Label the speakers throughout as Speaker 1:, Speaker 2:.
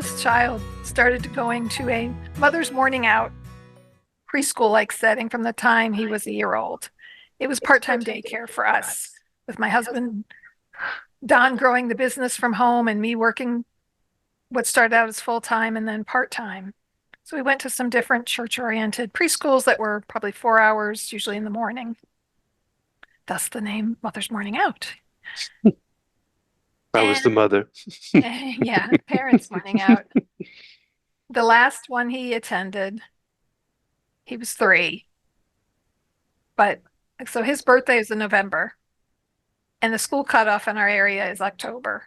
Speaker 1: oldest child started going to a mother's morning out preschool-like setting from the time he was a year old. It was part-time daycare for us, with my husband, Don, growing the business from home and me working what started out as full-time and then part-time. So we went to some different church-oriented preschools that were probably 4 hours, usually in the morning. Thus the name Mother's Morning Out.
Speaker 2: I was the mother.
Speaker 1: Yeah, parents' morning out. The last one he attended, he was 3, but so his birthday is in November, and the school cutoff in our area is October.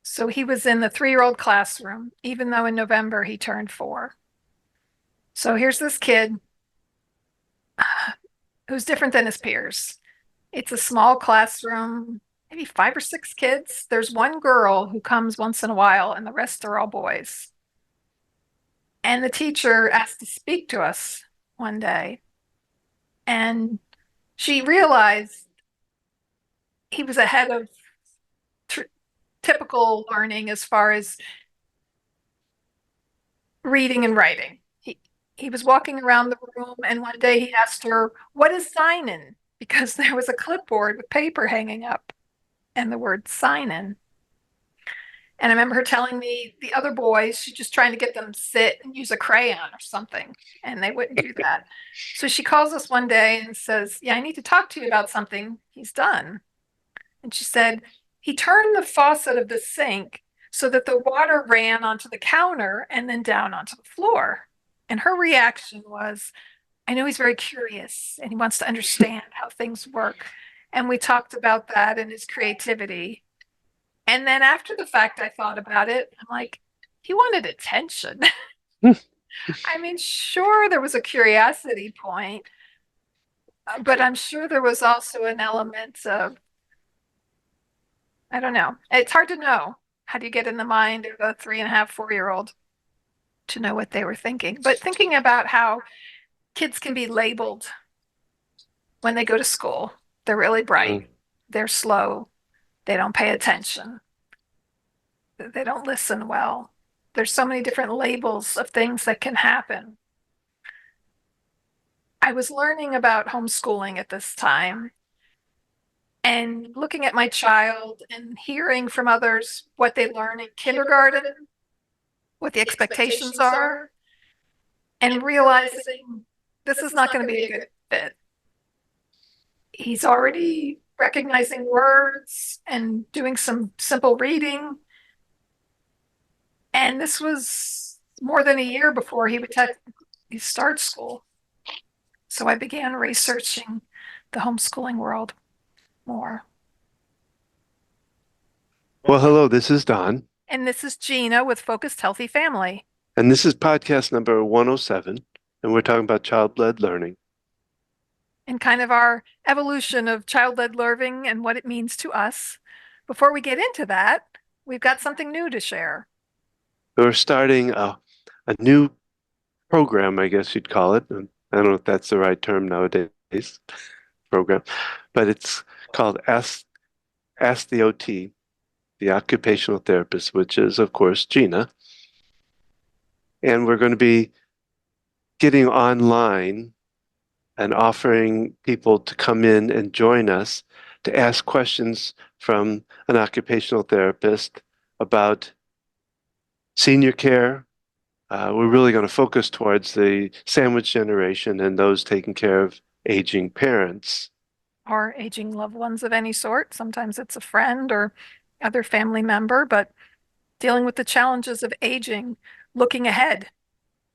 Speaker 1: So he was in the 3-year-old classroom, even though in November he turned 4. So here's this kid who's different than his peers. It's a small classroom, maybe 5 or 6 kids. There's one girl who comes once in a while, and the rest are all boys. And the teacher asked to speak to us one day, and she realized he was ahead of typical learning as far as reading and writing. He was walking around the room, and one day he asked her, "What is sign in?" Because there was a clipboard with paper hanging up and the word sign in. And I remember her telling me the other boys, she's just trying to get them to sit and use a crayon or something, and they wouldn't do that. So she calls us one day and says, "Yeah, I need to talk to you about something he's done." And she said, "He turned the faucet of the sink so that the water ran onto the counter and then down onto the floor." And her reaction was, "I know he's very curious and he wants to understand how things work." And we talked about that and his creativity. And then after the fact, I thought about it. I'm like, he wanted attention. I mean, sure, there was a curiosity point, but I'm sure there was also an element of, I don't know. It's hard to know. How do you get in the mind of a 3.5, 4-year-old to know what they were thinking? But thinking about how kids can be labeled when they go to school. They're really bright. They're slow. They don't pay attention. They don't listen well. There's so many different labels of things that can happen. I was learning about homeschooling at this time and looking at my child and hearing from others what they learn in kindergarten, what the expectations are, and realizing this is not going to be a good fit. He's already recognizing words and doing some simple reading. And this was more than a year before he would start school. So I began researching the homeschooling world more.
Speaker 2: Well, hello, this is Don,
Speaker 1: And this is Gina with Focused Healthy Family,
Speaker 2: and this is podcast number 107, and we're talking about child-led learning.
Speaker 1: and kind of our evolution of child-led learning and what it means to us. Before we get into that, we've got something new to share.
Speaker 2: We're starting a new program, I guess you'd call it. And I don't know if that's the right term nowadays, program, but it's called Ask the OT, the occupational therapist, which is, of course, Gina. And we're going to be getting online and offering people to come in and join us to ask questions from an occupational therapist about senior care. We're really going to focus towards the sandwich generation and those taking care of aging parents.
Speaker 1: Or aging loved ones of any sort. Sometimes it's a friend or other family member, but dealing with the challenges of aging, looking ahead.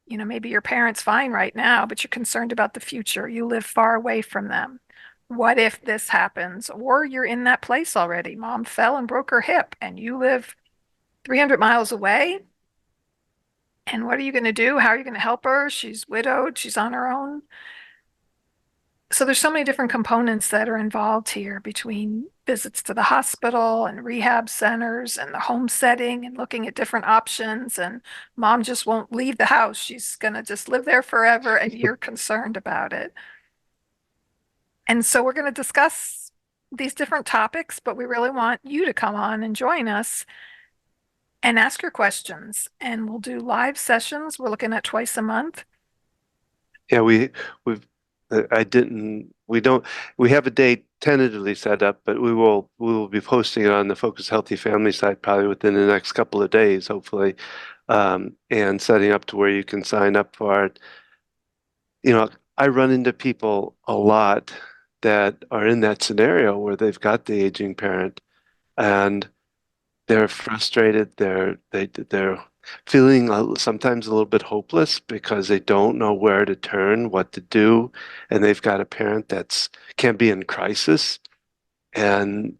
Speaker 1: You know, maybe your parents fine right now, but you're concerned about the future. You live far away from them. What if this happens? Or you're in that place already. Mom fell and broke her hip, and you live 300 miles away. And what are you going to do? How are you going to help her? She's widowed, she's on her own. So there's so many different components that are involved here between visits to the hospital and rehab centers and the home setting and looking at different options. And mom just won't leave the house. She's going to just live there forever, and you're concerned about it. And so we're going to discuss these different topics, but we really want you to come on and join us and ask your questions. And we'll do live sessions. We're looking at twice a month.
Speaker 2: Yeah, we've I didn't we don't we have a date tentatively set up, but we will be posting it on the Focus Healthy Family site probably within the next couple of days, hopefully, and setting up to where you can sign up for it. You know, I run into people a lot that are in that scenario where they've got the aging parent and they're frustrated. They're feeling sometimes a little bit hopeless because they don't know where to turn, what to do, and they've got a parent that's can be in crisis, and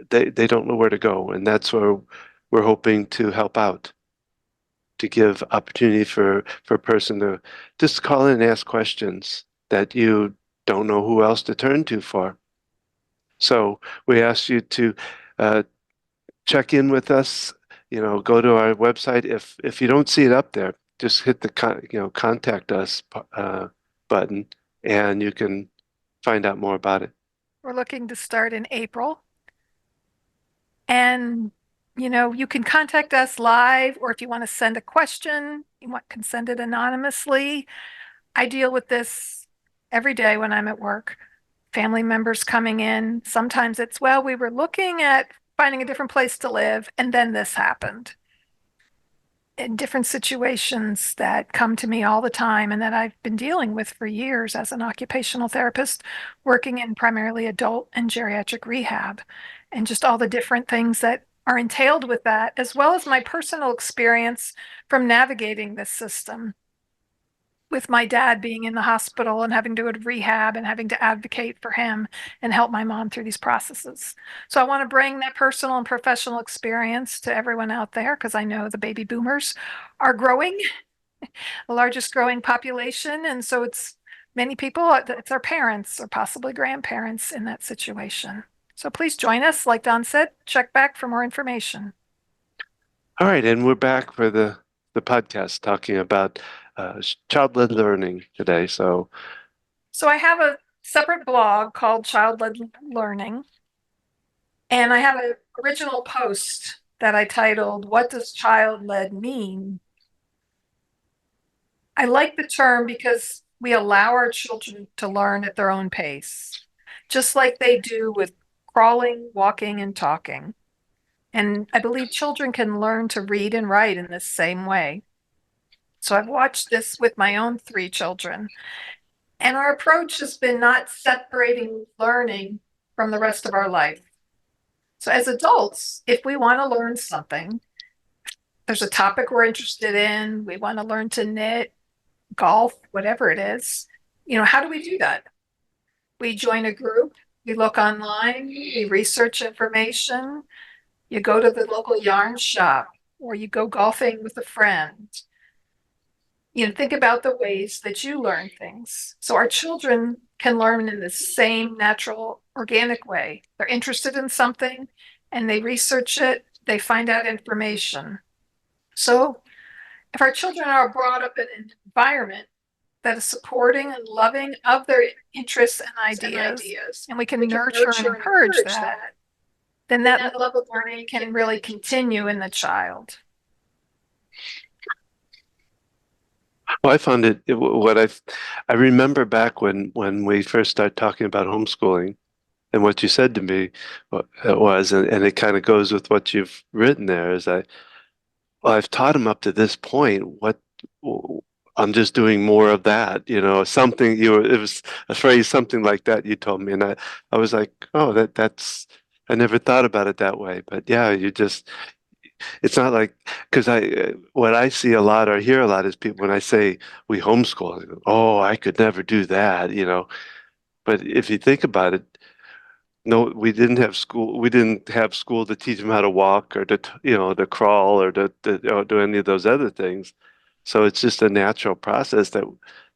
Speaker 2: they don't know where to go, and that's where we're hoping to help out, to give opportunity for a person to just call in and ask questions that you don't know who else to turn to for. So we ask you to uh, check in with us. You know, go to our website. If you don't see it up there, just hit the contact us button, and you can find out more about it.
Speaker 1: We're looking to start in April. And, you can contact us live, or if you want to send a question, can send it anonymously. I deal with this every day when I'm at work. Family members coming in. Sometimes it's, well, we were looking at finding a different place to live, and then this happened. In different situations that come to me all the time and that I've been dealing with for years as an occupational therapist, working in primarily adult and geriatric rehab, and just all the different things that are entailed with that, as well as my personal experience from navigating this system with my dad being in the hospital and having to go to rehab and having to advocate for him and help my mom through these processes. So I want to bring that personal and professional experience to everyone out there because I know the baby boomers are growing, the largest growing population. And so it's many people, it's our parents or possibly grandparents in that situation. So please join us. Like Don said, check back for more information.
Speaker 2: All right, and we're back for the podcast talking about child-led learning today.
Speaker 1: So I have a separate blog called Child-Led Learning. And I have an original post that I titled, What Does Child Led Mean? I like the term because we allow our children to learn at their own pace, just like they do with crawling, walking, and talking. And I believe children can learn to read and write in the same way. So I've watched this with my own three children. And our approach has been not separating learning from the rest of our life. So as adults, if we want to learn something, there's a topic we're interested in, we want to learn to knit, golf, whatever it is, how do we do that? We join a group, we look online, we research information, you go to the local yarn shop, or you go golfing with a friend. Think about the ways that you learn things. So our children can learn in the same natural, organic way. They're interested in something and they research it, they find out information. So if our children are brought up in an environment that is supporting and loving of their interests and ideas, and we can nurture and encourage that, then that love of learning can really continue in the child.
Speaker 2: well, I found what I remember back when we first started talking about homeschooling, and what you said to me was, and it kind of goes with what you've written there, is well, I've taught him up to this point. I'm just doing more of that, something, it was a phrase, something like that you told me. And I was like, oh, I never thought about it that way. But yeah, it's not like, because what I see a lot or hear a lot is people, when I say we homeschool, they go, oh, I could never do that. But if you think about it, no, we didn't have school. We didn't have school to teach them how to walk or to crawl or or do any of those other things. So it's just a natural process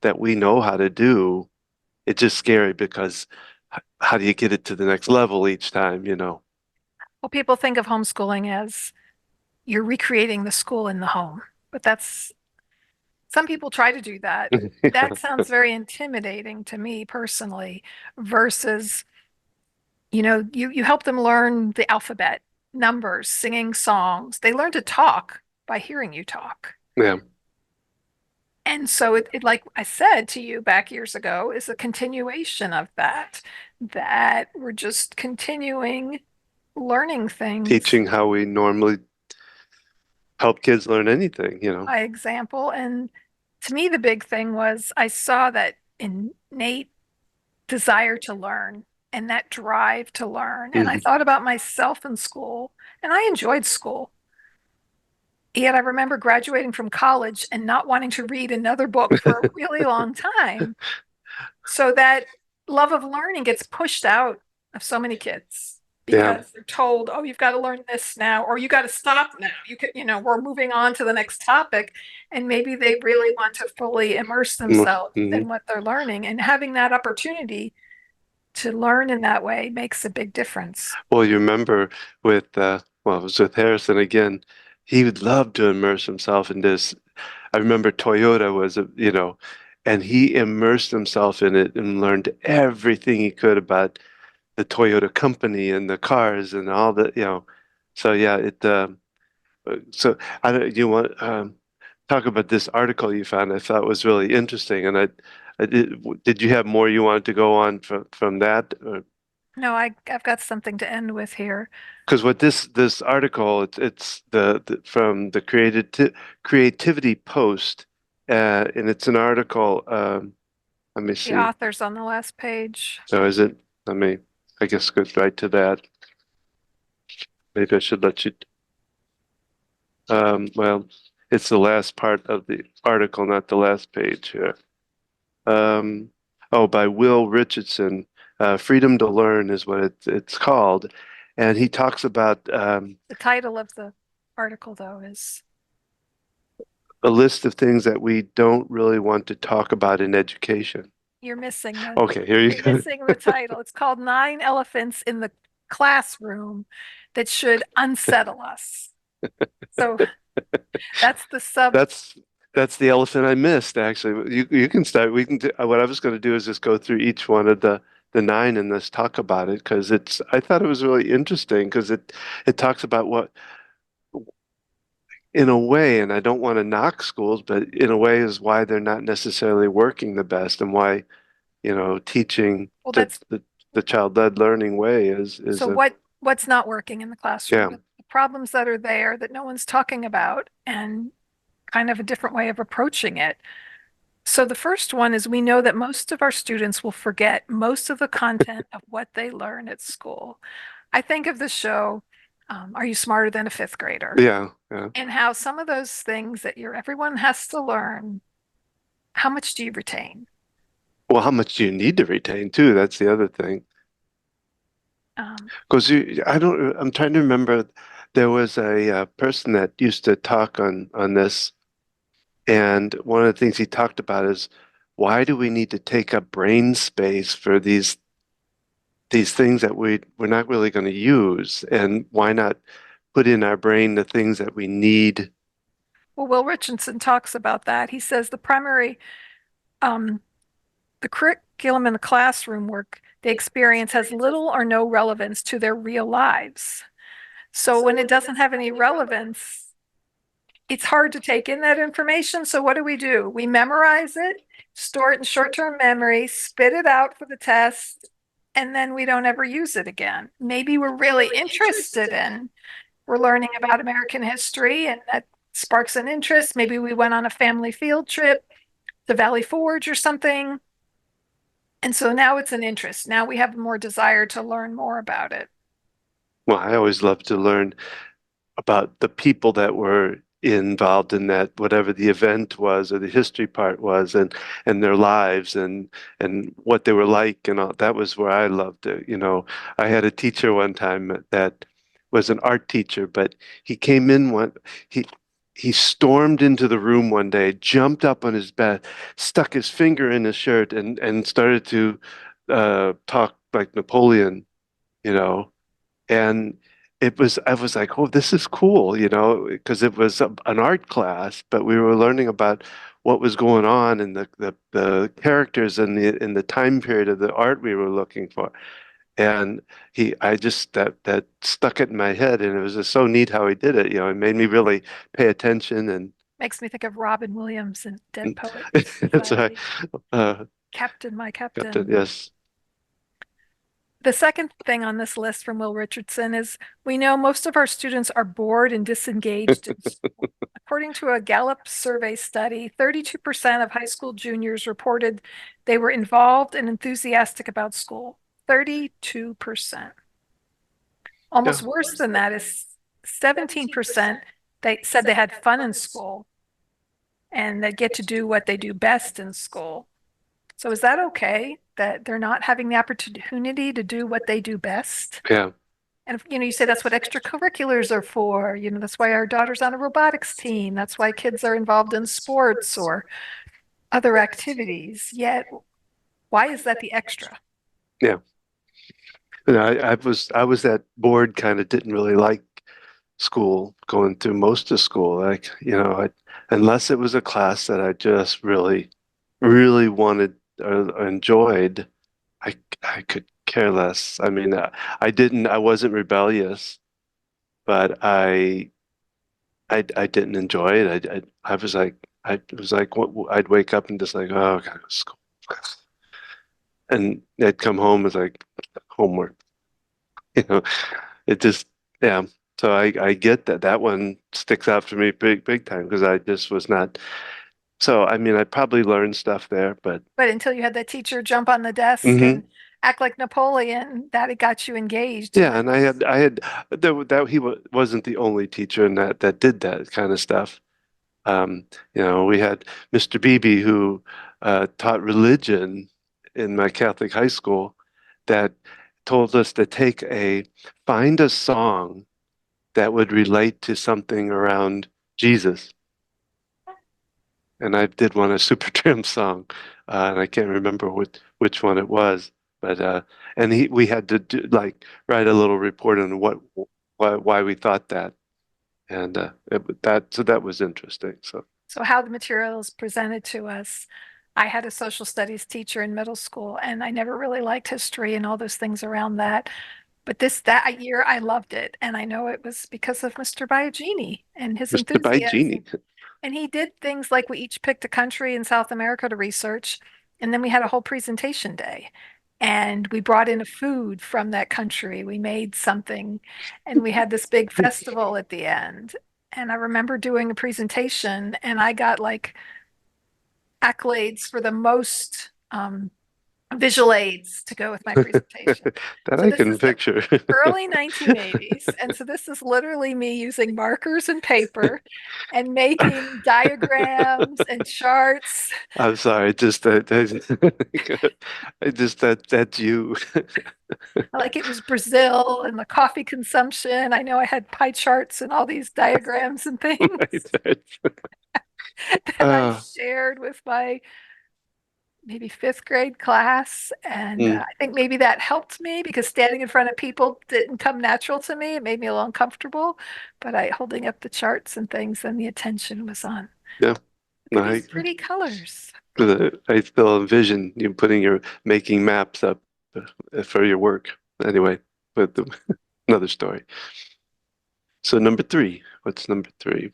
Speaker 2: that we know how to do. It's just scary because how do you get it to the next level each time?
Speaker 1: Well, people think of homeschooling as you're recreating the school in the home, but some people try to do that. That sounds very intimidating to me personally, versus, you help them learn the alphabet numbers, singing songs. They learn to talk by hearing you talk.
Speaker 2: Yeah.
Speaker 1: And so like I said to you back years ago, is a continuation of that, that we're just continuing learning things
Speaker 2: Teaching how we normally help kids learn anything.
Speaker 1: by example. And to me, the big thing was I saw that innate desire to learn and that drive to learn. And I
Speaker 2: Hmm.
Speaker 1: thought about myself in school, and I enjoyed school. Yet I remember graduating from college and not wanting to read another book for a really long time. So that love of learning gets pushed out of so many kids
Speaker 2: Yeah.
Speaker 1: because they're told, "Oh, you've got to learn this now, or you got to stop now. We're moving on to the next topic." And maybe they really want to fully immerse themselves
Speaker 2: Mm-hmm.
Speaker 1: in what they're learning. And having that opportunity to learn in that way makes a big difference.
Speaker 2: Well, you remember well, it was with Harrison again. He would love to immerse himself in this. I remember Toyota and he immersed himself in it and learned everything he could about the Toyota company and the cars and all that. So yeah, so I don't, you want talk about this article you found I thought was really interesting, and did you have more you wanted to go on from that?
Speaker 1: No, I've got something to end with here.
Speaker 2: Because what this article it's from the creativity post, and it's an article. Let me
Speaker 1: The
Speaker 2: see.
Speaker 1: author's on the last page.
Speaker 2: So is it? Let me. I guess go right to that. Maybe I should let you. Well, it's the last part of the article, not the last page here. Um, oh, by Will Richardson. Freedom to Learn is what it's called, and he talks about
Speaker 1: The title of the article, though, is
Speaker 2: a list of things that we don't really want to talk about in education.
Speaker 1: you're missing the
Speaker 2: Okay, here you
Speaker 1: you're
Speaker 2: go.
Speaker 1: missing the title. It's called Nine Elephants in the Classroom That Should Unsettle Us. So that's the sub.
Speaker 2: That's that's the elephant I missed, actually. You can start. We can do, what I was going to do is just go through each one of the nine and let's talk about it because I thought it was really interesting because it talks about what in a way, and I don't want to knock schools, but in a way is why they're not necessarily working the best and why, teaching
Speaker 1: Well,
Speaker 2: the child-led learning way is
Speaker 1: so
Speaker 2: a
Speaker 1: what's not working in the classroom,
Speaker 2: yeah.
Speaker 1: the problems that are there that no one's talking about, and kind of a different way of approaching it. So the first one is we know that most of our students will forget most of the content of what they learn at school. I think of the show, Are You Smarter Than a Fifth Grader?
Speaker 2: Yeah, yeah.
Speaker 1: And how some of those things that everyone has to learn, how much do you retain?
Speaker 2: Well, how much do you need to retain too? That's the other thing.
Speaker 1: Um,
Speaker 2: Because I'm trying to remember. There was a person that used to talk on this, and one of the things he talked about is why do we need to take up brain space for these things that we're not really going to use, and why not put in our brain the things that we need?
Speaker 1: well, Will Richardson talks about that. He says um, the curriculum in the classroom work they experience has little or no relevance to their real lives. So when it doesn't have any relevance, it's hard to take in that information. So what do? We memorize it, store it in short-term memory, spit it out for the test, and then we don't ever use it again. Maybe we're really interested in, we're learning about American history and that sparks an interest. Maybe we went on a family field trip to Valley Forge or something. And so now it's an interest. Now we have more desire to learn more about it.
Speaker 2: Well, I always love to learn about the people that were involved in that, whatever the event was or the history part was, and their lives and what they were like and all. That was where I loved it. I had a teacher one time that was an art teacher, but he came in he he stormed into the room one day, jumped up on his bed, stuck his finger in his shirt, and started to talk like Napoleon, you know and I was like, oh, this is cool, because it was an art class, but we were learning about what was going on and the characters and the time period of the art we were looking for. And I just that stuck it in my head, and it was just so neat how he did it. It made me really pay attention, and
Speaker 1: Makes me think of Robin Williams and Dead Poet
Speaker 2: that's right.
Speaker 1: Society.
Speaker 2: Uh,
Speaker 1: Captain, my
Speaker 2: Captain,
Speaker 1: captain.
Speaker 2: yes,
Speaker 1: The second thing on this list from Will Richardson is we know most of our students are bored and disengaged in school. According to a Gallup survey study, 32% of high school juniors reported they were involved and enthusiastic about school. 32%.
Speaker 2: yeah,
Speaker 1: Almost worse than that is 17% they said they had fun in school and they get to do what they do best in school. So is that okay that they're not having the opportunity to do what they do best?
Speaker 2: yeah,
Speaker 1: And you say that's what extracurriculars are for. That's why our daughter's on a robotics team. That's why kids are involved in sports or other activities. Yet, why is that the extra?
Speaker 2: yeah. I was that bored, kind of didn't really like school, going through most of school. Like, unless it was a class that I just really, really wanted or enjoyed, I could care less. I mean, I wasn't rebellious, but I didn't enjoy it. I'd wake up and just like, oh, I gotta go to school. And I'd come home as like homework, you know, it just, yeah. So I get that one sticks out for me big, big time because I just was not. So, I mean, I probably learned stuff there, but
Speaker 1: But until you had that teacher jump on the desk
Speaker 2: hmm
Speaker 1: and act like Napoleon, that it got you engaged. And
Speaker 2: yeah.
Speaker 1: then
Speaker 2: And I had that he wasn't the only teacher in that did that kind of stuff. Um, we had Mr. Beebe who taught religion in my Catholic high school that told us to find a song that would relate to something around Jesus. And I did one a Supertramp song, and I can't remember which one it was, but and we had to write a little report on why we thought that, and that was interesting. So
Speaker 1: so how the material is presented to us. I had a social studies teacher in middle school, and I never really liked history and all those things around that. But that year, I loved it, and I know it was because of Mr. Biagini and his
Speaker 2: Mr.
Speaker 1: enthusiasm.
Speaker 2: Genie,
Speaker 1: And he did things like we each picked a country in South America to research, and then we had a whole presentation day. And we brought in a food from that country. We made something, and we had this big festival at the end. And I remember doing a presentation, and I got like accolades for the most visual aids to go with my presentation.
Speaker 2: that
Speaker 1: So
Speaker 2: I
Speaker 1: this
Speaker 2: can
Speaker 1: is the
Speaker 2: picture.
Speaker 1: early 1980s. And so this is literally me using markers and paper and making diagrams and charts.
Speaker 2: I'm sorry, just I just that's you.
Speaker 1: Like it was Brazil and the coffee consumption. I know I had pie charts and all these diagrams and
Speaker 2: Right,
Speaker 1: things
Speaker 2: right.
Speaker 1: that I
Speaker 2: Uh,
Speaker 1: shared with my maybe fifth grade class. And
Speaker 2: mm,
Speaker 1: I think maybe that helped me because standing in front of people didn't come natural to me. It made me a little uncomfortable, but I holding up the charts and things, and the attention was on.
Speaker 2: yeah,
Speaker 1: Look
Speaker 2: no,
Speaker 1: at these pretty colors.
Speaker 2: I still envision you making maps up for your work. Anyway, but another story. So number three, what's number three?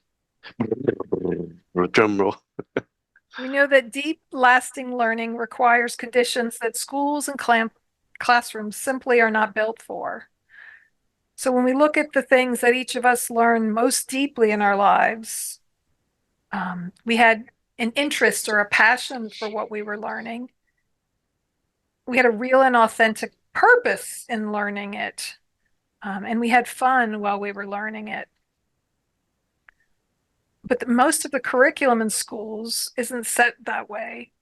Speaker 2: Drum roll.
Speaker 1: We know that deep, lasting learning requires conditions that schools and classrooms simply are not built for. So when we look at the things that each of us learn most deeply in our lives, we had an interest or a passion for what we were learning. We had a real and authentic purpose in learning it. And we had fun while we were learning it. But most of the curriculum in schools isn't set that way.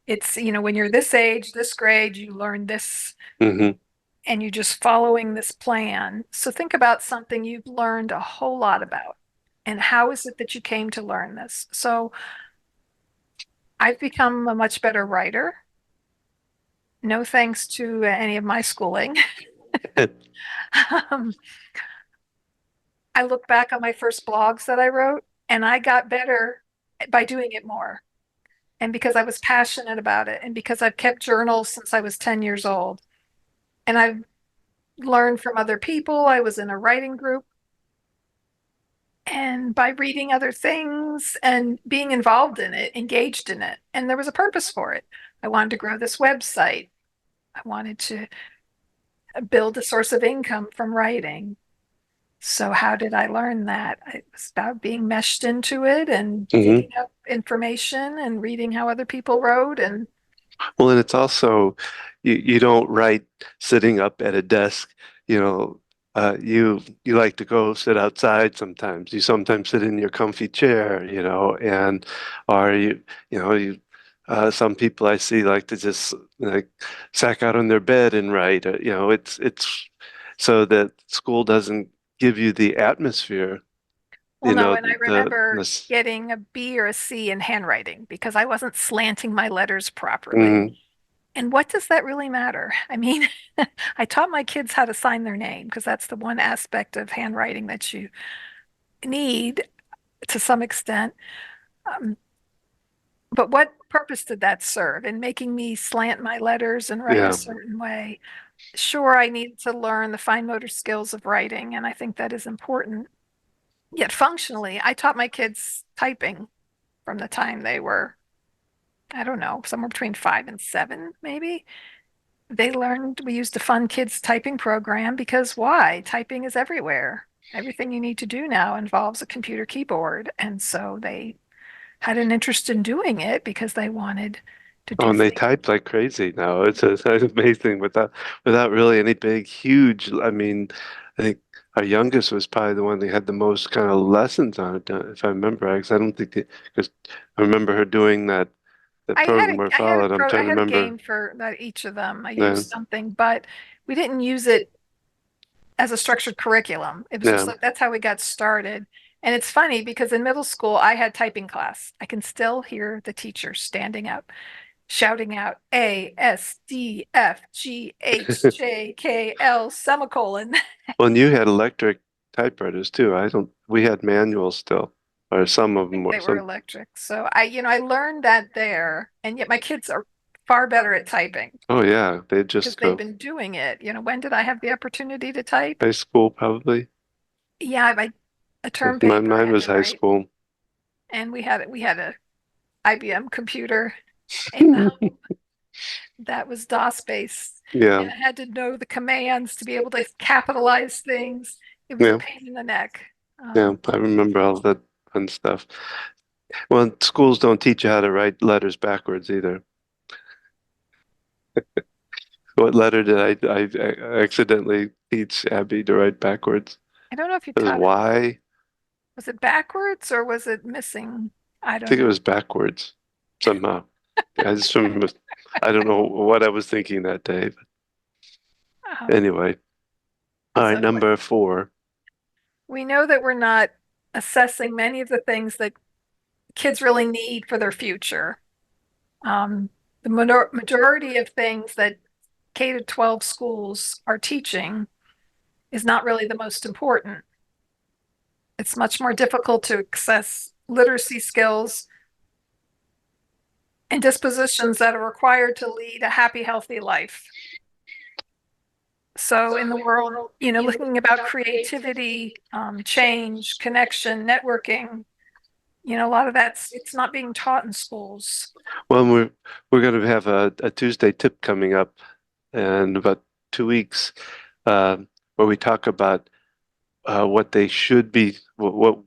Speaker 1: It's, when you're this age, this grade, you learn this,
Speaker 2: Hmm.
Speaker 1: and you're just following this plan. So think about something you've learned a whole lot about. And how is it that you came to learn this? So I've become a much better writer. No thanks to any of my schooling. um, I look back on my first blogs that I wrote, and I got better by doing it more. And because I was passionate about it, and because I've kept journals since I was 10 years old. And I've learned from other people. I was in a writing group, and by reading other things and being involved in it, engaged in it, and there was a purpose for it. I wanted to grow this website. I wanted to build a source of income from writing. So how did I learn that? It was about being meshed into it and
Speaker 2: Hmm.
Speaker 1: digging up information and reading how other people wrote. And
Speaker 2: Well, and it's also you don't write sitting up at a desk, you know, you like to go sit outside sometimes. You sometimes sit in your comfy chair, and or you some people I see like to just like sack out on their bed and write. It's so that school doesn't give you the atmosphere,
Speaker 1: well, no, and I
Speaker 2: the
Speaker 1: remember getting a B or a C in handwriting because I wasn't slanting my letters properly.
Speaker 2: mm,
Speaker 1: And what does that really matter? I mean, I taught my kids how to sign their name because that's the one aspect of handwriting that you need to some extent. Um, but what purpose did that serve in making me slant my letters and write a
Speaker 2: yeah.
Speaker 1: certain way? Sure, I need to learn the fine motor skills of writing, and I think that is important. Yet functionally, I taught my kids typing from the time they were, I don't know, somewhere between 5 and 7, maybe. They learned, we used a fun kids typing program because why? Typing is everywhere. Everything you need to do now involves a computer keyboard. And so they had an interest in doing it because they wanted to
Speaker 2: Oh,
Speaker 1: do
Speaker 2: and they
Speaker 1: things.
Speaker 2: type like crazy now. It's amazing without really any big, huge. I mean, I think our youngest was probably the one that had the most kind of lessons on it, if I remember right. 'Cause I don't think because I remember her doing that program where I followed. I'm
Speaker 1: I
Speaker 2: trying to
Speaker 1: had a
Speaker 2: remember.
Speaker 1: game for each of them. I
Speaker 2: Yeah,
Speaker 1: used something, but we didn't use it as a structured curriculum. It was just
Speaker 2: yeah.
Speaker 1: like that's how we got started. And it's funny because in middle school I had typing class. I can still hear the teacher standing up, shouting out ASDFGHJKL semicolon. I
Speaker 2: Well, and you had electric typewriters too. I don't. We had manuals still, or some of them
Speaker 1: think
Speaker 2: were
Speaker 1: they were
Speaker 2: some.
Speaker 1: electric. So I learned that there, and yet my kids are far better at typing
Speaker 2: Oh yeah, they
Speaker 1: because
Speaker 2: just
Speaker 1: they've
Speaker 2: go
Speaker 1: been doing it. When did I have the opportunity to type?
Speaker 2: high school probably.
Speaker 1: Yeah, a term paper I
Speaker 2: Mine
Speaker 1: had
Speaker 2: was
Speaker 1: to
Speaker 2: high
Speaker 1: write,
Speaker 2: school.
Speaker 1: and we had a IBM computer in the home that was DOS based,
Speaker 2: Yeah,
Speaker 1: and I had to know the commands to be able to capitalize things. It was a
Speaker 2: yeah.
Speaker 1: pain in the neck.
Speaker 2: Yeah, I remember all that fun stuff. Well, schools don't teach you how to write letters backwards either. What letter did I accidentally teach Abby to write backwards?
Speaker 1: I don't know if you
Speaker 2: It was
Speaker 1: taught it.
Speaker 2: Y.
Speaker 1: Was it backwards or was it missing? I
Speaker 2: I
Speaker 1: don't
Speaker 2: think it
Speaker 1: know.
Speaker 2: was backwards somehow. I just remember, I don't know what I was thinking that day. But
Speaker 1: Um,
Speaker 2: anyway, all right,
Speaker 1: so
Speaker 2: number 4.
Speaker 1: we know that we're not assessing many of the things that kids really need for their future. Um, the majority of things that K to 12 schools are teaching is not really the most important. It's much more difficult to access literacy skills and dispositions that are required to lead a happy, healthy life. So in the world, looking about creativity, change, connection, networking, a lot of it's not being taught in schools.
Speaker 2: Well, we're going to have a Tuesday tip coming up in about 2 weeks, uh, where we talk about what they should be, well,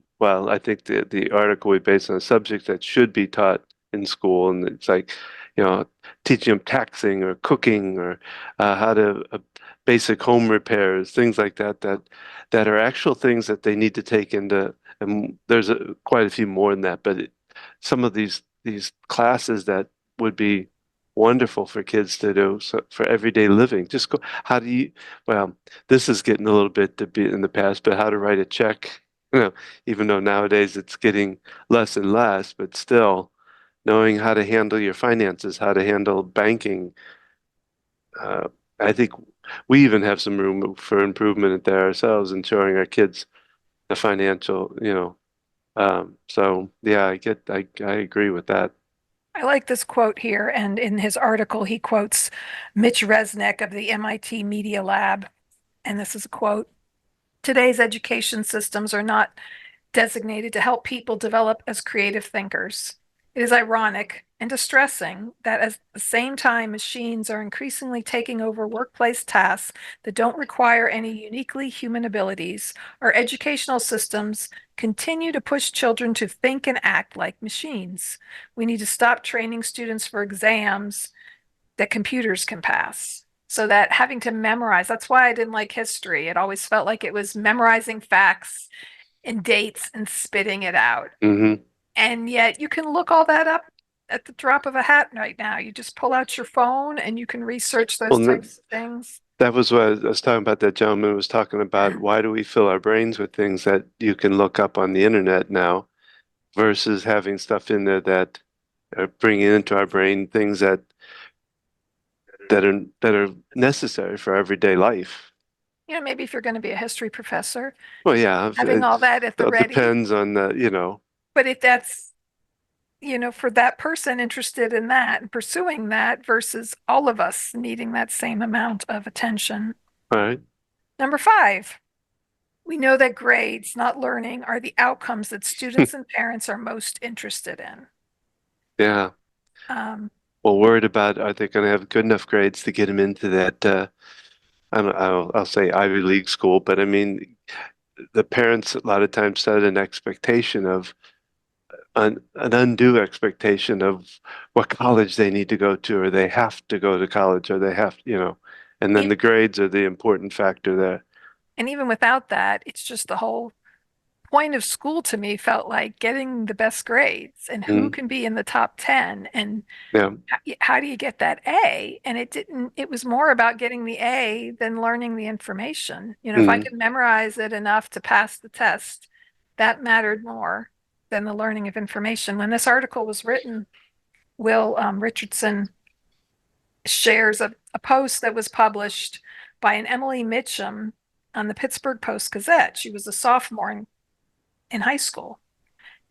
Speaker 2: I think the article we based on subjects that should be taught in school, and it's like, teaching them taxing or cooking or how to basic home repairs, things like that are actual things that they need to take into, and there's quite a few more than that, but some of these classes that would be wonderful for kids to do so for everyday living. Just go, how do you, well, this is getting a little bit to be in the past, but how to write a check, even though nowadays it's getting less and less, but still knowing how to handle your finances, how to handle banking. Uh, I think we even have some room for improvement there ourselves in showing our kids the financial, so yeah, I agree with that.
Speaker 1: I like this quote here, and in his article, he quotes Mitch Resnick of the MIT Media Lab. And this is a quote: Today's education systems are not designated to help people develop as creative thinkers. It is ironic and distressing that at the same time, machines are increasingly taking over workplace tasks that don't require any uniquely human abilities, our educational systems continue to push children to think and act like machines. We need to stop training students for exams that computers can pass. So that having to memorize, that's why I didn't like history. It always felt like it was memorizing facts and dates and spitting it out.
Speaker 2: Hmm.
Speaker 1: And yet you can look all that up at the drop of a hat right now. You just pull out your phone and you can research those
Speaker 2: Well,
Speaker 1: types of things.
Speaker 2: that was what I was talking about. That gentleman was talking about why do we fill our brains with things that you can look up on the internet now versus having stuff in there that are bringing into our brain things that are necessary for everyday life.
Speaker 1: Maybe if you're going to be a history professor,
Speaker 2: Well, yeah,
Speaker 1: having all that at the
Speaker 2: it
Speaker 1: ready.
Speaker 2: depends on
Speaker 1: But if that's, for that person interested in that and pursuing that versus all of us needing that same amount of attention.
Speaker 2: all right.
Speaker 1: Number five, we know that grades, not learning, are the outcomes that students and parents are most interested in.
Speaker 2: Yeah.
Speaker 1: Um,
Speaker 2: Well, worried about are they going to have good enough grades to get them into that I don't, I'll say Ivy League school, but I mean the parents a lot of times set an expectation of an undue expectation of what college they need to go to, or they have to go to college, or they have, and then
Speaker 1: and,
Speaker 2: the grades are the important factor there.
Speaker 1: and even without that, it's just the whole point of school to me felt like getting the best grades and who
Speaker 2: Mm,
Speaker 1: can be in the top 10 and
Speaker 2: yeah.
Speaker 1: how do you get that A? And it was more about getting the A than learning the information. If I
Speaker 2: Mm,
Speaker 1: could memorize it enough to pass the test, that mattered more than the learning of information. When this article was written, Will Richardson shares a post that was published by an Emily Mitchum on the Pittsburgh Post Gazette. She was a sophomore in high school.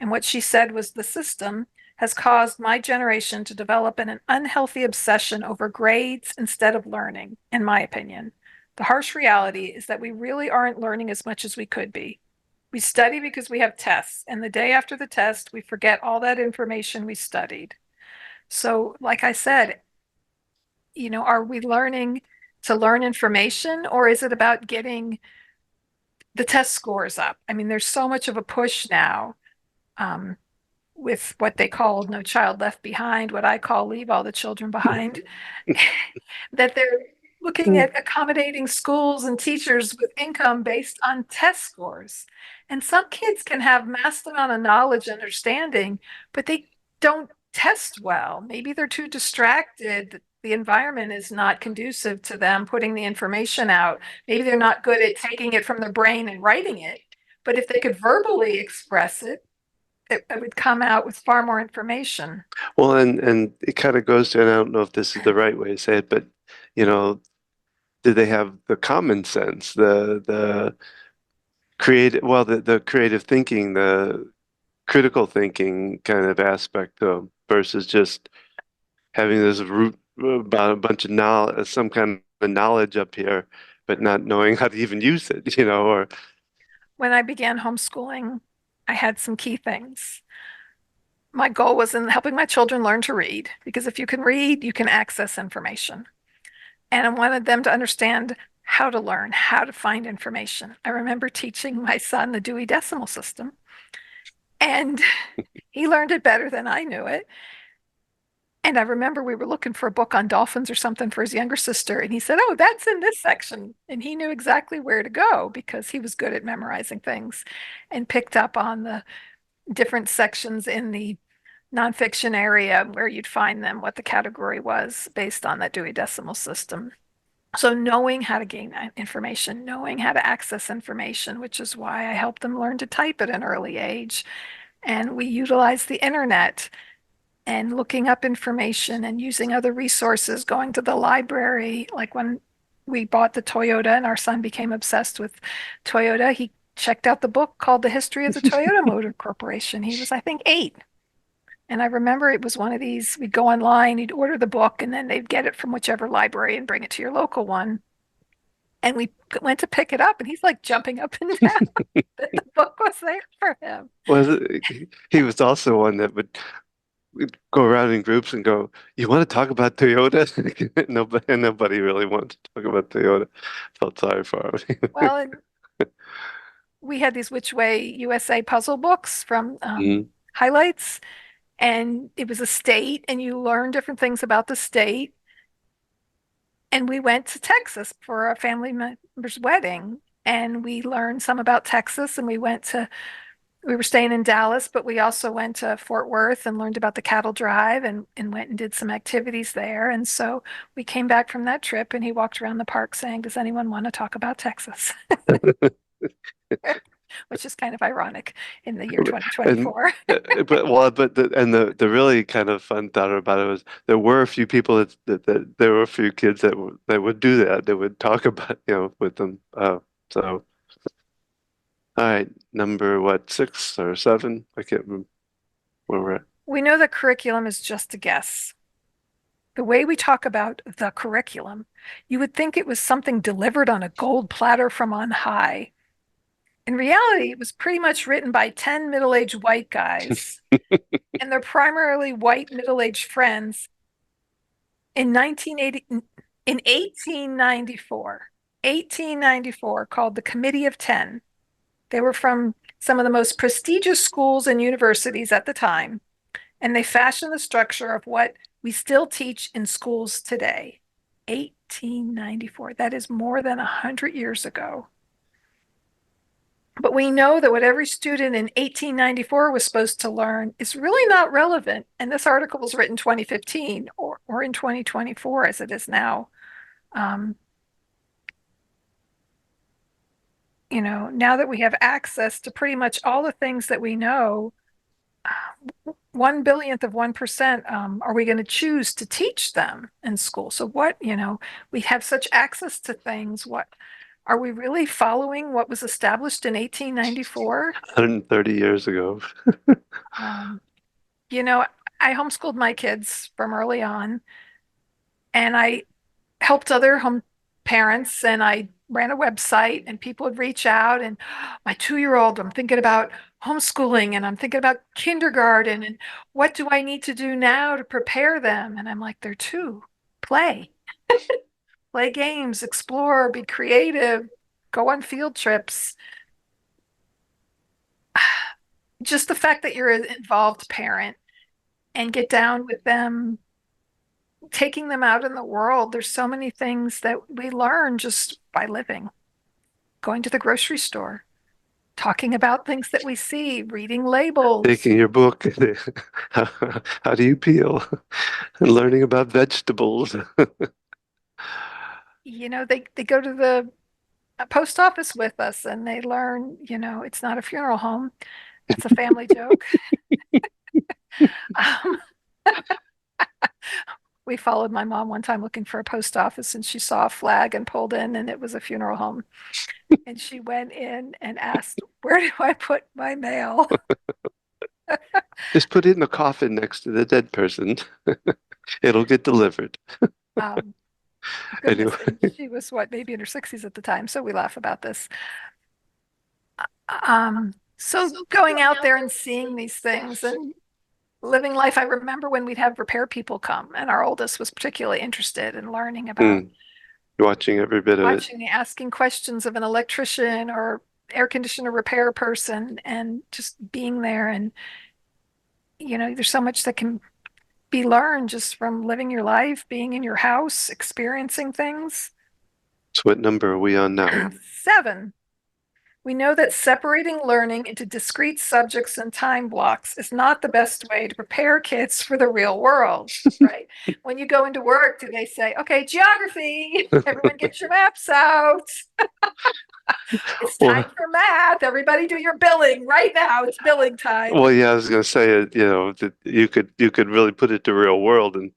Speaker 1: And what she said was the system has caused my generation to develop an unhealthy obsession over grades instead of learning, in my opinion. The harsh reality is that we really aren't learning as much as we could be. We study because we have tests, and the day after the test, we forget all that information we studied. So, like I said, are we learning to learn information, or is it about getting the test scores up? I mean, there's so much of a push now um, with what they call No Child Left Behind, what I call Leave All the Children Behind, that they're looking at accommodating schools and teachers with income based on test scores. And some kids can have massive amount of knowledge and understanding, but they don't test well. Maybe they're too distracted. The environment is not conducive to them putting the information out. Maybe they're not good at taking it from their brain and writing it. But if they could verbally express it, it would come out with far more information.
Speaker 2: well, and it kind of goes to, and I don't know if this is the right way to say it, but you know, do they have the common sense, the creative, well, the creative thinking, the critical thinking kind of aspect to 'em versus just having this root about a bunch of knowledge, some kind of knowledge up here, but not knowing how to even use it, or
Speaker 1: When I began homeschooling, I had some key things. My goal was in helping my children learn to read, because if you can read, you can access information. And I wanted them to understand how to learn, how to find information. I remember teaching my son the Dewey Decimal System, and he learned it better than I knew it. And I remember we were looking for a book on dolphins or something for his younger sister. And he said, "Oh, that's in this section." And he knew exactly where to go because he was good at memorizing things and picked up on the different sections in the nonfiction area where you'd find them, what the category was based on that Dewey Decimal System. So knowing how to gain that information, knowing how to access information, which is why I helped them learn to type at an early age. And we utilize the internet and looking up information and using other resources, going to the library. Like when we bought the Toyota and our son became obsessed with Toyota, he checked out the book called The History of the Toyota Motor Corporation. He was, I think, 8. And I remember it was one of these, we'd go online, you'd order the book, and then they'd get it from whichever library and bring it to your local one. And we went to pick it up, and he's like jumping up and down that the book was there for him.
Speaker 2: Was he was also one that would we'd go around in groups and go, "You want to talk about Toyota?" Nobody really wanted to talk about Toyota. Felt sorry for him.
Speaker 1: Well, and we had these Which Way USA puzzle books from
Speaker 2: Mm.
Speaker 1: highlights, and it was a state, and you learn different things about the state. And we went to Texas for a family member's wedding, and we learned some about Texas. And we were staying in Dallas, but we also went to Fort Worth and learned about the cattle drive and went and did some activities there. And so we came back from that trip, and he walked around the park saying, "Does anyone want to talk about Texas?" Which is kind of ironic in the year
Speaker 2: And
Speaker 1: 2024.
Speaker 2: the really kind of fun thought about it was there were a few people that there were a few kids that would do that. That would talk about with them. So all right, number what, 6 or 7? I can't remember where we're at.
Speaker 1: We know that curriculum is just a guess. The way we talk about the curriculum, you would think it was something delivered on a gold platter from on high. In reality, it was pretty much written by 10 middle-aged white guys and their primarily white middle-aged friends in 1980 in 1894, called the Committee of 10. They were from some of the most prestigious schools and universities at the time, and they fashioned the structure of what we still teach in schools today. 1894. That is more than 100 years ago. But we know that what every student in 1894 was supposed to learn is really not relevant. And this article was written 2015 or in 2024 as it is now. Um, now that we have access to pretty much all the things that we know, 1 billionth of 1%, are we going to choose to teach them in school? So we have such access to things. What are we really following what was established in 1894?
Speaker 2: 130 years ago.
Speaker 1: Um, you know, I homeschooled my kids from early on, and I helped other home parents, and I ran a website, and people would reach out. And my 2-year-old, I'm thinking about homeschooling, and I'm thinking about kindergarten, and what do I need to do now to prepare them? And I'm like, they're two. Play, play games, explore, be creative, go on field trips. Just the fact that you're an involved parent and get down with them, taking them out in the world. There's so many things that we learn just by living, going to the grocery store, talking about things that we see, reading labels.
Speaker 2: Taking your book, how, how do you peel, and learning about vegetables.
Speaker 1: They go to the post office with us, and they learn, it's not a funeral home. That's a family joke. Um, we followed my mom one time looking for a post office, and she saw a flag and pulled in, and it was a funeral home. And she went in and asked, "Where do I put my mail?"
Speaker 2: Just put it in the coffin next to the dead person. It'll get delivered.
Speaker 1: Um, goodness,
Speaker 2: Anyway,
Speaker 1: and she was what, maybe in her 60s at the time, so we laugh about this. So going out there and seeing these things and living life, I remember when we'd have repair people come, and our oldest was particularly interested in learning about
Speaker 2: mm, watching every bit of it.
Speaker 1: asking questions of an electrician or air conditioner repair person, and just being there. And there's so much that can be learned just from living your life, being in your house, experiencing things.
Speaker 2: So what number are we on now?
Speaker 1: 7. We know that separating learning into discrete subjects and time blocks is not the best way to prepare kids for the real world, right? When you go into work, do they say, "Okay, geography, everyone get your maps out. It's time
Speaker 2: Well,
Speaker 1: for math. Everybody do your billing right now. It's billing time."
Speaker 2: yeah, I was gonna say it. That you could really put it to real world, and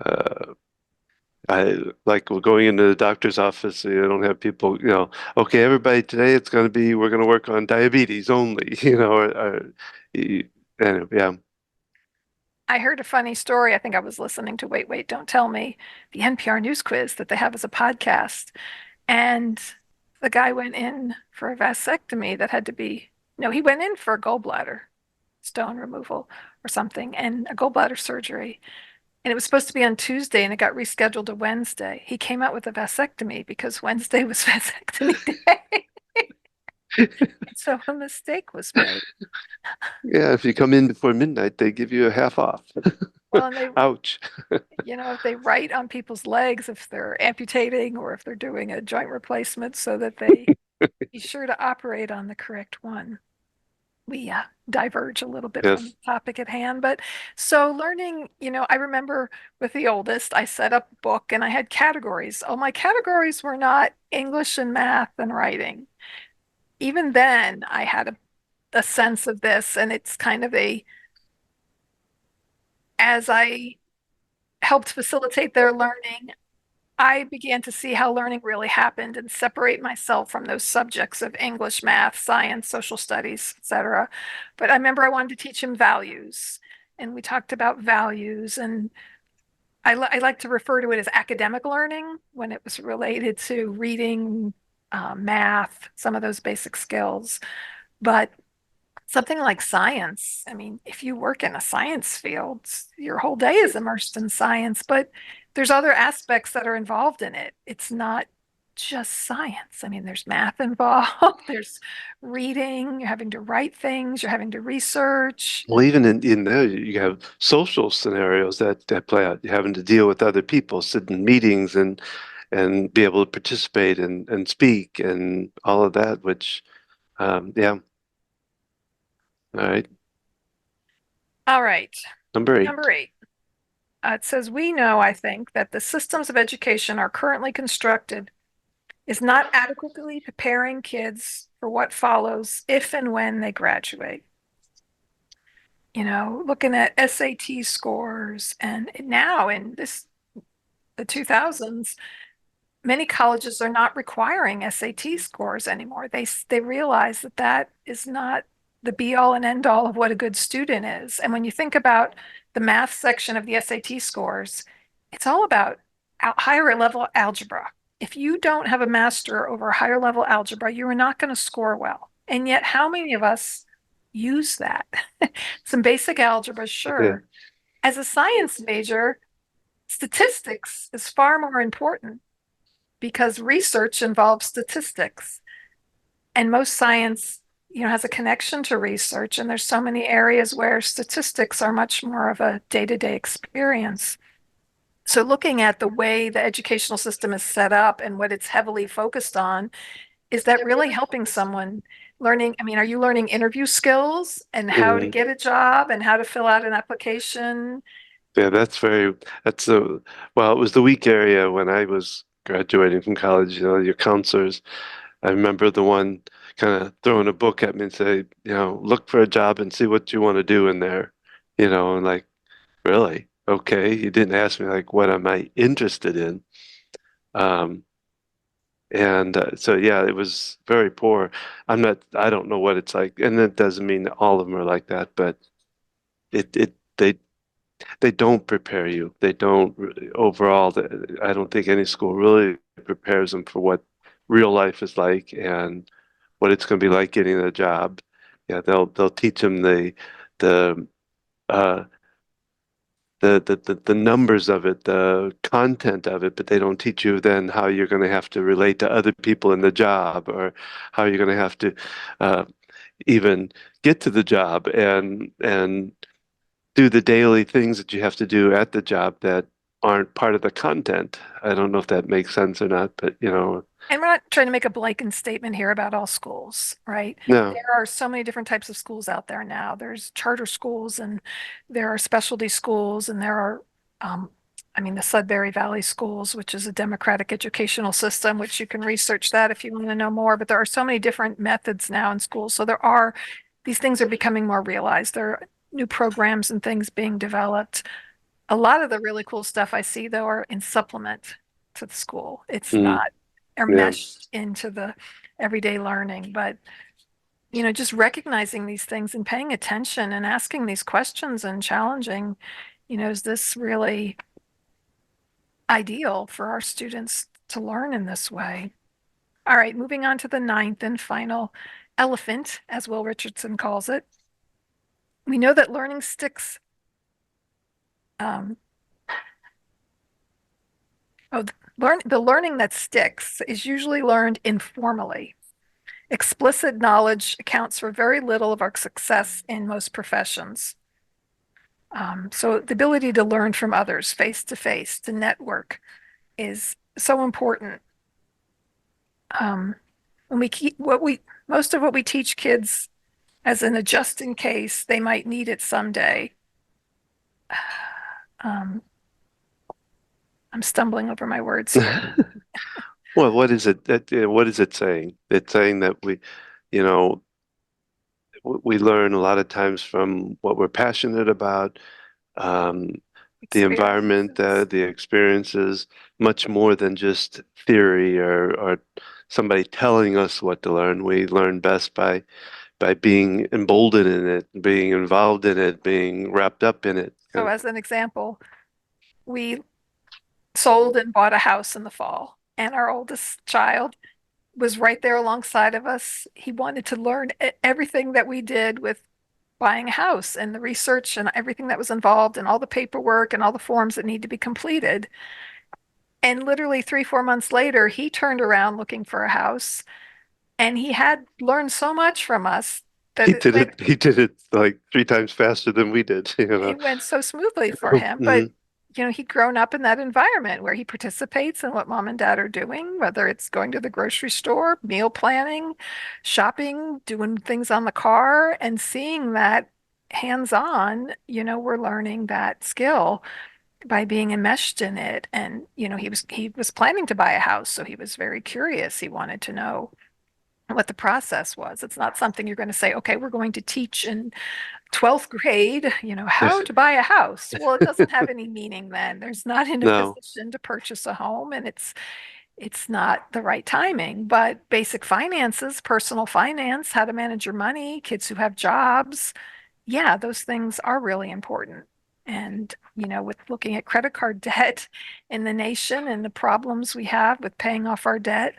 Speaker 2: uh, I like we're going into the doctor's office. So you don't have people, okay, everybody today we're going to work on diabetes only, or you, anyway, yeah.
Speaker 1: I heard a funny story. I think I was listening to Wait, Wait, Don't Tell Me, the NPR news quiz that they have as a podcast. And the guy went in for a vasectomy that had to be, no, he went in for a gallbladder stone removal or something and a gallbladder surgery. And it was supposed to be on Tuesday and it got rescheduled to Wednesday. He came out with a vasectomy because Wednesday was vasectomy day. So a mistake was made.
Speaker 2: Yeah, if you come in before midnight, they give you a half off.
Speaker 1: Well, and they,
Speaker 2: Ouch.
Speaker 1: if they write on people's legs if they're amputating or if they're doing a joint replacement so that they be sure to operate on the correct one. We diverge a little bit from the
Speaker 2: Yes.
Speaker 1: topic at hand, but so learning, I remember with the oldest, I set up a book and I had categories. Oh, my categories were not English and math and writing. Even then, I had a sense of this, and it's kind of as I helped facilitate their learning, I began to see how learning really happened and separate myself from those subjects of English, math, science, social studies, etc. But I remember I wanted to teach him values, and we talked about values, and I like to refer to it as academic learning when it was related to reading, math, some of those basic skills. But something like science, I mean, if you work in a science field, your whole day is immersed in science, but there's other aspects that are involved in it. It's not just science. I mean, there's math involved, there's reading, you're having to write things, you're having to research.
Speaker 2: Well, even in there, you have social scenarios that play out. You're having to deal with other people, sit in meetings and be able to participate and speak and all of that, which, yeah. All right.
Speaker 1: All right,
Speaker 2: Number eight.
Speaker 1: number 8. It says, we know, I think, that the systems of education are currently constructed is not adequately preparing kids for what follows if and when they graduate. Looking at SAT scores, and now in the 2000s, many colleges are not requiring SAT scores anymore. They realize that that is not the be all and end all of what a good student is. And when you think about the math section of the SAT scores, it's all about higher level algebra. If you don't have a master over higher level algebra, you are not going to score well. And yet, how many of us use that? Some basic algebra,
Speaker 2: Yeah.
Speaker 1: sure. As a science major, statistics is far more important because research involves statistics, and most science has a connection to research, and there's so many areas where statistics are much more of a day-to-day experience. So looking at the way the educational system is set up and what it's heavily focused on, is that really helping someone learning? I mean, are you learning interview skills and how to
Speaker 2: Mhm.
Speaker 1: get a job and how to fill out an application?
Speaker 2: Yeah, that's well, it was the weak area when I was graduating from college, your counselors. I remember the one kind of throwing a book at me and say, look for a job and see what you want to do in there, and like, really? Okay. You didn't ask me like what am I interested in? Um, and so yeah, it was very poor. I don't know what it's like, and it doesn't mean that all of them are like that, but they don't prepare you. They don't overall. I don't think any school really prepares them for what real life is like and what it's going to be like getting a job. Yeah, they'll teach them the uh the numbers of it, the content of it, but they don't teach you then how you're going to have to relate to other people in the job or how you're going to have to uh, even get to the job and do the daily things that you have to do at the job that aren't part of the content. I don't know if that makes sense or not, but
Speaker 1: And we're not trying to make a blanket statement here about all schools, right?
Speaker 2: no.
Speaker 1: There are so many different types of schools out there now. There's charter schools and there are specialty schools and there are, the Sudbury Valley schools, which is a democratic educational system, which you can research that if you want to know more. But there are so many different methods now in schools. So these things are becoming more realized. There are new programs and things being developed. A lot of the really cool stuff I see, though, are in supplement to the school. It's
Speaker 2: Mm,
Speaker 1: not are
Speaker 2: yeah.
Speaker 1: meshed into the everyday learning. But just recognizing these things and paying attention and asking these questions and challenging, is this really ideal for our students to learn in this way? All right, moving on to the ninth and final elephant, as Will Richardson calls it. We know that learning sticks. Um, oh, the learning that sticks is usually learned informally. Explicit knowledge accounts for very little of our success in most professions. So the ability to learn from others face to face, to network, is so important. Um, when we keep what we most of what we teach kids as an just in case they might need it someday. Um, I'm stumbling over my words here.
Speaker 2: Well, what is it that what is it saying? It's saying that you know, we learn a lot of times from what we're passionate about, um, the environment,
Speaker 1: Experiences.
Speaker 2: the experiences, much more than just theory or somebody telling us what to learn. We learn best by being emboldened in it, being involved in it, being wrapped up in it.
Speaker 1: So, as an example, we sold and bought a house in the fall, and our oldest child was right there alongside of us. He wanted to learn everything that we did with buying a house and the research and everything that was involved and all the paperwork and all the forms that need to be completed. And literally 3, 4 months later, he turned around looking for a house and he had learned so much from us that it went
Speaker 2: He did it like 3 times faster than we did, you know.
Speaker 1: it went so smoothly for him. But
Speaker 2: Mhm.
Speaker 1: he'd grown up in that environment where he participates in what mom and dad are doing, whether it's going to the grocery store, meal planning, shopping, doing things on the car, and seeing that hands-on, we're learning that skill by being enmeshed in it. And, he was planning to buy a house, so he was very curious. He wanted to know what the process was. It's not something you're going to say, okay, we're going to teach in 12th grade, how to buy a house. Well, it doesn't have any meaning then. There's not in a
Speaker 2: No.
Speaker 1: position to purchase a home and it's not the right timing. But basic finances, personal finance, how to manage your money, kids who have jobs, yeah, those things are really important. And, with looking at credit card debt in the nation and the problems we have with paying off our debt,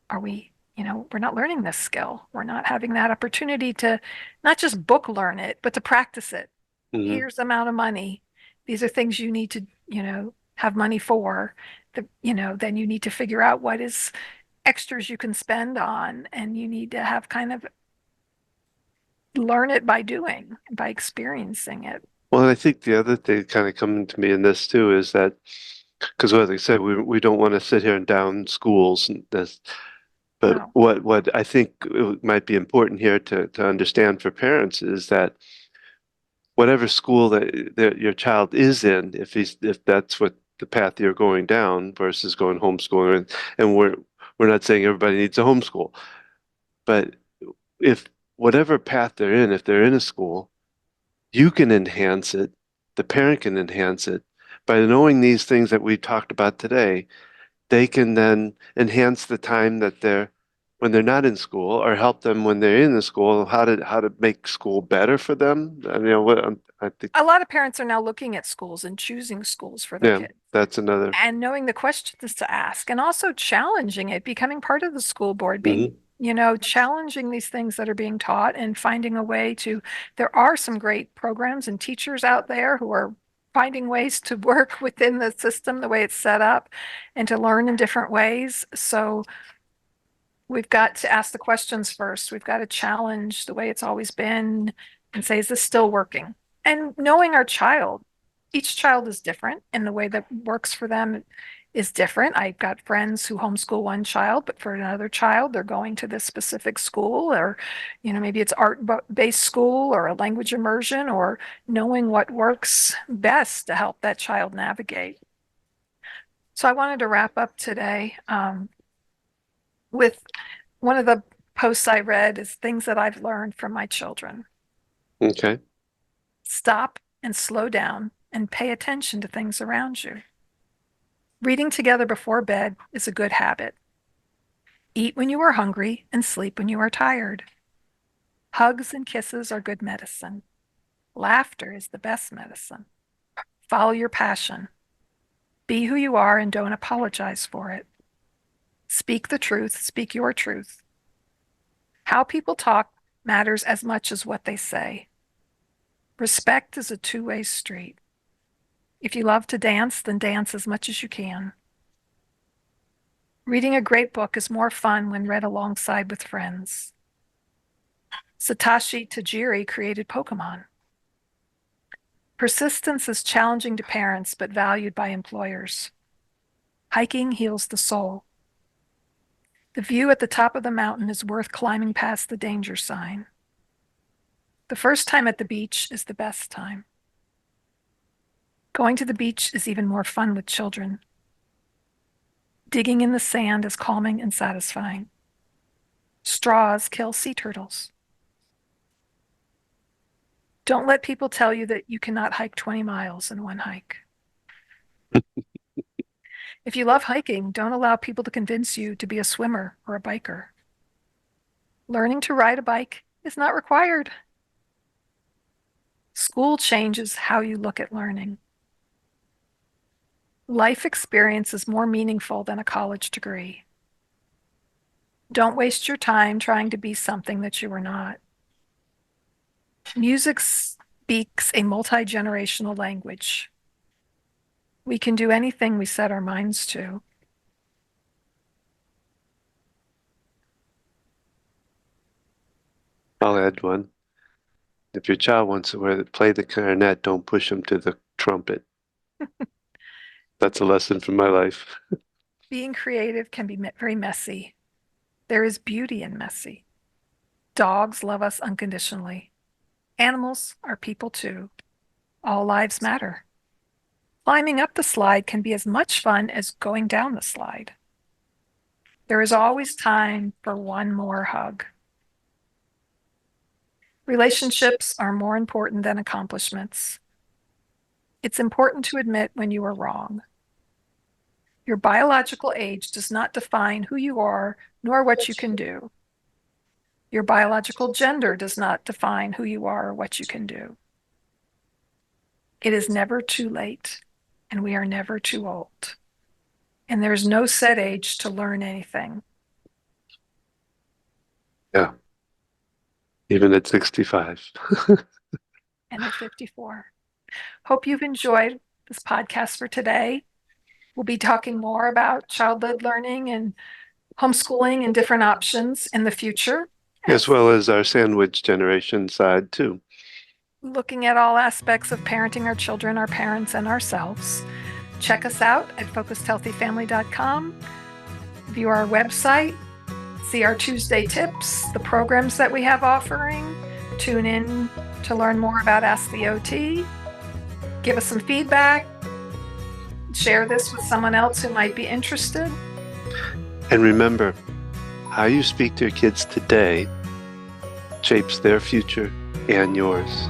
Speaker 1: are we, we're not learning this skill. We're not having that opportunity to not just book learn it, but to practice it.
Speaker 2: Hmm.
Speaker 1: Here's the amount of money. These are things you need to, have money for. Then you need to figure out what is extras you can spend on, and you need to have kind of learn it by doing, by experiencing it.
Speaker 2: Well, I think the other thing kind of coming to me in this too is that because, as I said, we don't want to sit here and down schools, and this, but
Speaker 1: No,
Speaker 2: what I think might be important here to understand for parents is that whatever school that your child is in, if that's what the path you're going down versus going homeschooling, and we're not saying everybody needs a homeschool, but if whatever path they're in, if they're in a school, you can enhance it, the parent can enhance it by knowing these things that we talked about today. They can then enhance the time that they're when they're not in school, or help them when they're in the school, how to make school better for them. I mean, I think,
Speaker 1: a lot of parents are now looking at schools and choosing schools for their
Speaker 2: yeah,
Speaker 1: kids
Speaker 2: that's another.
Speaker 1: and knowing the questions to ask and also challenging it, becoming part of the school board, being,
Speaker 2: Hmm.
Speaker 1: challenging these things that are being taught and finding a way to, there are some great programs and teachers out there who are finding ways to work within the system, the way it's set up, and to learn in different ways. So we've got to ask the questions first. We've got to challenge the way it's always been and say, is this still working? And knowing our child, each child is different and the way that works for them is different. I've got friends who homeschool one child, but for another child, they're going to this specific school or, maybe it's art-based school or a language immersion or knowing what works best to help that child navigate. So I wanted to wrap up today with one of the posts I read is things that I've learned from my children.
Speaker 2: Okay.
Speaker 1: Stop and slow down and pay attention to things around you. Reading together before bed is a good habit. Eat when you are hungry and sleep when you are tired. Hugs and kisses are good medicine. Laughter is the best medicine. Follow your passion. Be who you are and don't apologize for it. Speak the truth, speak your truth. How people talk matters as much as what they say. Respect is a two-way street. If you love to dance, then dance as much as you can. Reading a great book is more fun when read alongside with friends. Satoshi Tajiri created Pokemon. Persistence is challenging to parents but valued by employers. Hiking heals the soul. The view at the top of the mountain is worth climbing past the danger sign. The first time at the beach is the best time. Going to the beach is even more fun with children. Digging in the sand is calming and satisfying. Straws kill sea turtles. Don't let people tell you that you cannot hike 20 miles in one hike. If you love hiking, don't allow people to convince you to be a swimmer or a biker. Learning to ride a bike is not required. School changes how you look at learning. Life experience is more meaningful than a college degree. Don't waste your time trying to be something that you are not. Music speaks a multi-generational language. We can do anything we set our minds to.
Speaker 2: I'll add one. If your child wants to play the clarinet, don't push him to the trumpet. That's a lesson from my life.
Speaker 1: Being creative can be very messy. There is beauty in messy. Dogs love us unconditionally. Animals are people too. All lives matter. Climbing up the slide can be as much fun as going down the slide. There is always time for one more hug. Relationships are more important than accomplishments. It's important to admit when you are wrong. Your biological age does not define who you are nor what you can do. Your biological gender does not define who you are or what you can do. It is never too late, and we are never too old. And there's no set age to learn anything.
Speaker 2: Yeah. Even at 65.
Speaker 1: And at 54. Hope you've enjoyed this podcast for today. We'll be talking more about child-led learning and homeschooling and different options in the future.
Speaker 2: As well as our sandwich generation side, too.
Speaker 1: Looking at all aspects of parenting our children, our parents, and ourselves. Check us out at focusedhealthyfamily.com. View our website. See our Tuesday tips, the programs that we have offering. Tune in to learn more about Ask the OT. Give us some feedback. Share this with someone else who might be interested.
Speaker 2: And remember, how you speak to your kids today shapes their future and yours.